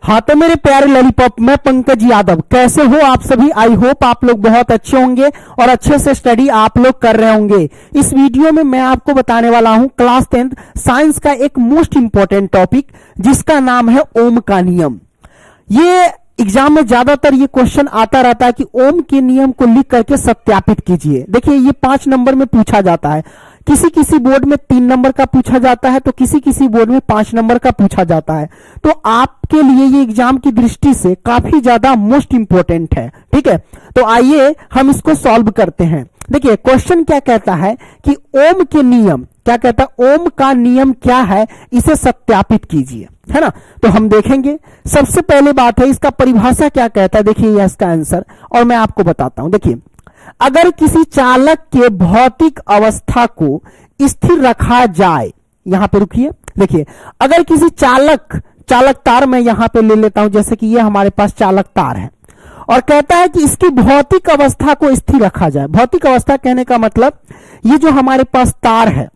हाँ तो मेरे प्यारे लॉलीपॉप, मैं पंकज यादव, कैसे हो आप सभी। आई होप आप लोग बहुत अच्छे होंगे और अच्छे से स्टडी आप लोग कर रहे होंगे। इस वीडियो में मैं आपको बताने वाला हूं क्लास 10th साइंस का एक मोस्ट इंपॉर्टेंट टॉपिक जिसका नाम है ओम का नियम। ये एग्जाम में ज्यादातर ये क्वेश्चन आता रहता है कि ओम के नियम को लिख करके सत्यापित कीजिए। देखिए ये 5 नंबर में पूछा जाता है, किसी किसी बोर्ड में 3 नंबर का पूछा जाता है तो किसी किसी बोर्ड में 5 नंबर का पूछा जाता है। तो आपके लिए ये एग्जाम की दृष्टि से काफी ज्यादा मोस्ट इंपॉर्टेंट है। ठीक है, तो आइए हम इसको सॉल्व करते हैं। देखिए क्वेश्चन क्या कहता है कि ओम के नियम, क्या कहता है, ओम का नियम क्या है, इसे सत्यापित कीजिए, है ना। तो हम देखेंगे। सबसे पहले बात है इसका परिभाषा क्या कहता है। देखिए यह इसका आंसर और मैं आपको बताता हूं। देखिए अगर किसी चालक के भौतिक अवस्था को स्थिर रखा जाए, यहां पे रुकिए, देखिए अगर किसी चालक तार मैं यहां पे ले लेता हूं, जैसे कि ये हमारे पास चालक तार है और कहता है कि इसकी भौतिक अवस्था को स्थिर रखा जाए। भौतिक अवस्था कहने का मतलब ये जो हमारे पास तार है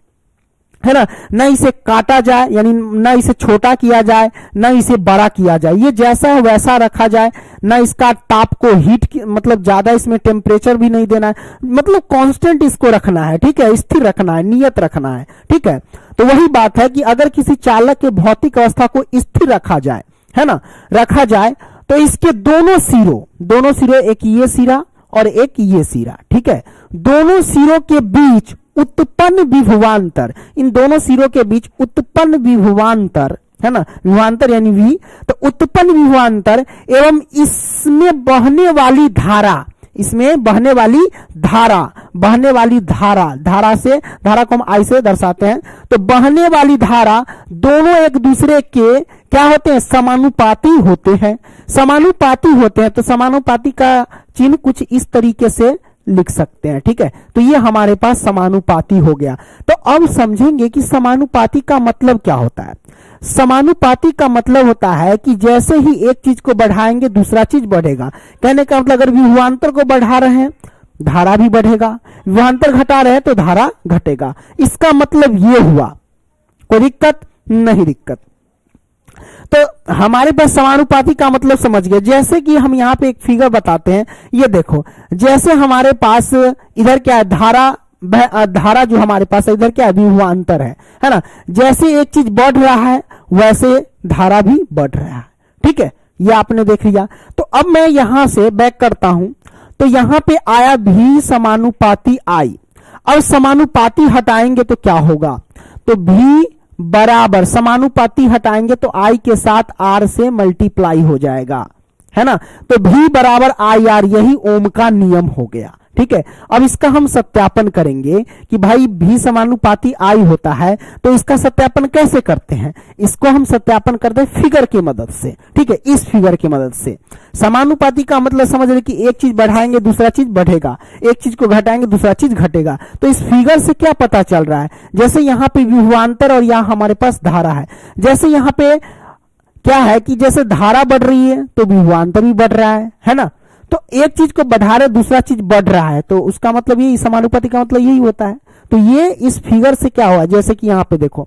ना, न इसे काटा जाए, यानी न इसे छोटा किया जाए न इसे बड़ा किया जाए, ये जैसा है वैसा रखा जाए, न इसका ताप को हीट मतलब ज्यादा इसमें टेम्परेचर भी नहीं देना है, मतलब कांस्टेंट इसको रखना है। ठीक है, स्थिर रखना है, नियत रखना है। ठीक है, तो वही बात है कि अगर किसी चालक के भौतिक अवस्था को स्थिर रखा जाए, है ना, रखा जाए तो इसके दोनों सिरों, एक ये सिरा और एक ये सिरा, ठीक है, दोनों सिरों के बीच उत्पन्न विभवांतर, इन दोनों सिरों के बीच उत्पन्न विभवांतर, है ना, विभवांतर यानी वी, तो उत्पन्न विभवांतर एवं इसमें बहने वाली धारा, धारा को हम आई से दर्शाते हैं, तो बहने वाली धारा दोनों एक दूसरे के क्या होते हैं, समानुपाती होते हैं। तो समानुपाती का चिन्ह कुछ इस तरीके से लिख सकते हैं। ठीक है, तो ये हमारे पास समानुपाती हो गया। तो अब समझेंगे कि समानुपाती का मतलब क्या होता है। समानुपाती का मतलब होता है कि जैसे ही एक चीज को बढ़ाएंगे दूसरा चीज बढ़ेगा। कहने का मतलब अगर विभवांतर को बढ़ा रहे हैं धारा भी बढ़ेगा, विभवांतर घटा रहे हैं तो धारा घटेगा। इसका मतलब ये हुआ। कोई दिक्कत नहीं? दिक्कत तो हमारे पास समानुपाती का मतलब समझ गए। जैसे कि हम यहाँ पे एक फिगर बताते हैं, ये देखो, जैसे हमारे पास इधर क्या है, धारा जो हमारे पास इधर क्या है, विभवांतर है ना। जैसे एक चीज बढ़ रहा है वैसे धारा भी बढ़ रहा है। ठीक है, ये आपने देख लिया। तो अब मैं यहां से बैक करता हूं, तो यहां पे आया भी समानुपाती आई। अब समानुपाती हटाएंगे तो क्या होगा, तो भी बराबर, समानुपाती हटाएंगे तो आई के साथ आर से मल्टीप्लाई हो जाएगा, है ना। तो भी बराबर आई आर, यही ओम का नियम हो गया। ठीक है, अब इसका हम सत्यापन करेंगे कि भाई भी समानुपाती आई होता है, तो इसका सत्यापन कैसे करते हैं। इसको हम सत्यापन करते हैं फिगर की मदद से। ठीक है, इस फिगर की मदद से। समानुपाती का मतलब समझ रहे कि एक चीज बढ़ाएंगे दूसरा चीज बढ़ेगा, एक चीज को घटाएंगे दूसरा चीज घटेगा। तो इस फिगर से क्या पता चल रहा है, जैसे यहाँ पे विभवांतर और यहाँ हमारे पास धारा है, जैसे यहाँ पे क्या है कि जैसे धारा बढ़ रही है तो विभवांतर भी बढ़ रहा है ना। तो एक चीज को बढ़ा रहे दूसरा चीज बढ़ रहा है, तो उसका मतलब यही, समानुपाती का मतलब यही होता है। तो ये इस फिगर से क्या हुआ, जैसे कि यहाँ पे देखो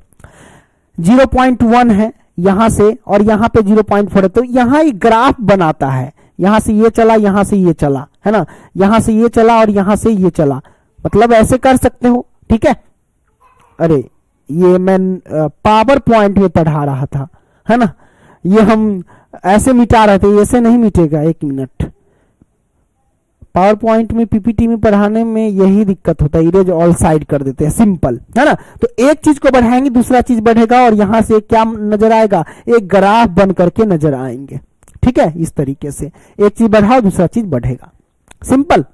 0.1 है यहां से और यहां पे 0.4 है, तो यहां एक ग्राफ बनाता है, यहां से ये चला, यहां से ये चला, है ना, यहां से ये चला और यहां से ये चला, मतलब ऐसे कर सकते हो। ठीक है, अरे ये मैं पावर पॉइंट में पढ़ा रहा था, है ना, ये हम ऐसे मिटा रहे थे, ऐसे नहीं मिटेगा। 1 मिनट, पावर पॉइंट में पीपीटी में पढ़ाने में यही दिक्कत होता है, इरेज ऑल साइड कर देते हैं, सिंपल, है ना। तो एक चीज को बढ़ाएंगे दूसरा चीज बढ़ेगा और यहां से क्या नजर आएगा, एक ग्राफ बन करके नजर आएंगे। ठीक है, इस तरीके से एक चीज बढ़ाओ दूसरा चीज बढ़ेगा, सिंपल।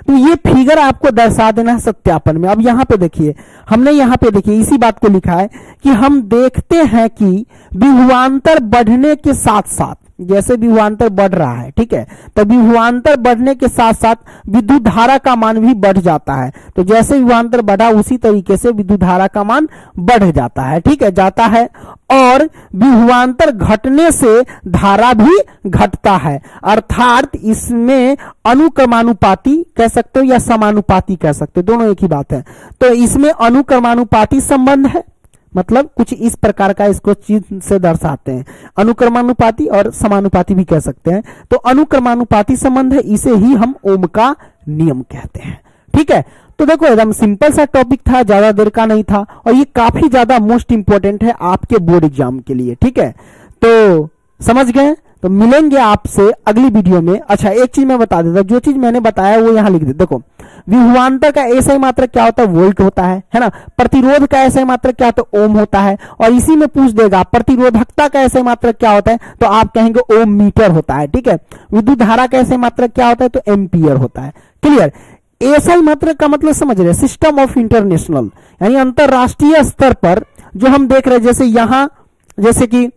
तो ये फिगर आपको दर्शा देना है सत्यापन में। अब यहां पे देखिए, हमने यहां पे देखिए इसी बात को लिखा है कि हम देखते हैं कि विभवांतर बढ़ने के साथ साथ, जैसे विभवांतर बढ़ रहा है, ठीक है, तो विभवांतर बढ़ने के साथ साथ विद्युत धारा का मान भी बढ़ जाता है। तो जैसे विभवांतर बढ़ा उसी तरीके से विद्युत धारा का मान बढ़ जाता है। ठीक है, जाता है, और विभवांतर घटने से धारा भी घटता है, अर्थात इसमें अनुक्रमानुपाती कह सकते हो या समानुपाती कह सकते हो, दोनों एक ही बात है। तो इसमें अनुक्रमानुपाती संबंध है, मतलब कुछ इस प्रकार का इसको चिन्ह से दर्शाते हैं। अनुक्रमानुपाती और समानुपाती भी कह सकते हैं। तो अनुक्रमानुपाती संबंध है, इसे ही हम ओम का नियम कहते हैं। ठीक है, तो देखो एकदम सिंपल सा टॉपिक था, ज्यादा देर का नहीं था, और ये काफी ज्यादा मोस्ट इंपॉर्टेंट है आपके बोर्ड एग्जाम के लिए। ठीक है, तो समझ गए। तो मिलेंगे आपसे अगली वीडियो में। अच्छा, एक चीज मैं बता देता, जो चीज मैंने बताया वो यहां लिख दे। देखो, विभवांतर का एसआई मात्रक क्या होता है? वोल्ट होता है ना। प्रतिरोध का एसआई मात्रक क्या होता है? ओम होता है। और इसी में पूछ देगा प्रतिरोधकता का एसआई मात्रक क्या होता है, तो आप कहेंगे ओम मीटर होता है। ठीक है, विद्युत धारा का एसआई मात्रक क्या होता है? तो एम्पियर होता है। क्लियर। एसआई मात्रक का मतलब समझ रहे, सिस्टम ऑफ इंटरनेशनल, यानी अंतरराष्ट्रीय स्तर पर जो हम देख रहे हैं, जैसे यहां जैसे कि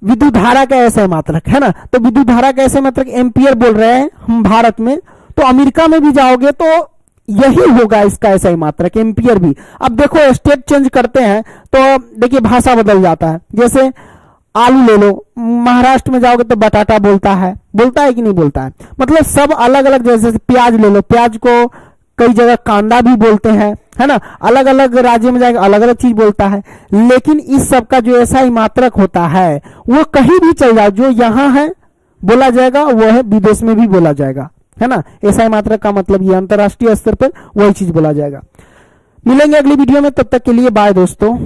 विद्युत धारा का एसआई मात्रक है ना, तो विद्युत धारा का एसआई मात्रक एम्पियर बोल रहे हैं हम भारत में, तो अमेरिका में भी जाओगे तो यही होगा इसका एसआई मात्रक, एम्पियर भी। अब देखो स्टेट चेंज करते हैं तो देखिए भाषा बदल जाता है। जैसे आलू ले लो, महाराष्ट्र में जाओगे तो बटाटा बोलता है कि नहीं बोलता है, मतलब सब अलग अलग। जैसे प्याज ले लो, प्याज को कई जगह कांदा भी बोलते हैं, है ना। अलग अलग राज्य में जाएगा अलग अलग चीज बोलता है। लेकिन इस सब का जो एसआई मात्रक होता है वो कहीं भी चल जाए, जो यहाँ है बोला जाएगा वो है विदेश में भी बोला जाएगा, है ना। एसआई मात्रक का मतलब ये अंतरराष्ट्रीय स्तर पर वही चीज बोला जाएगा। मिलेंगे अगली वीडियो में, तब तक के लिए बाय दोस्तों।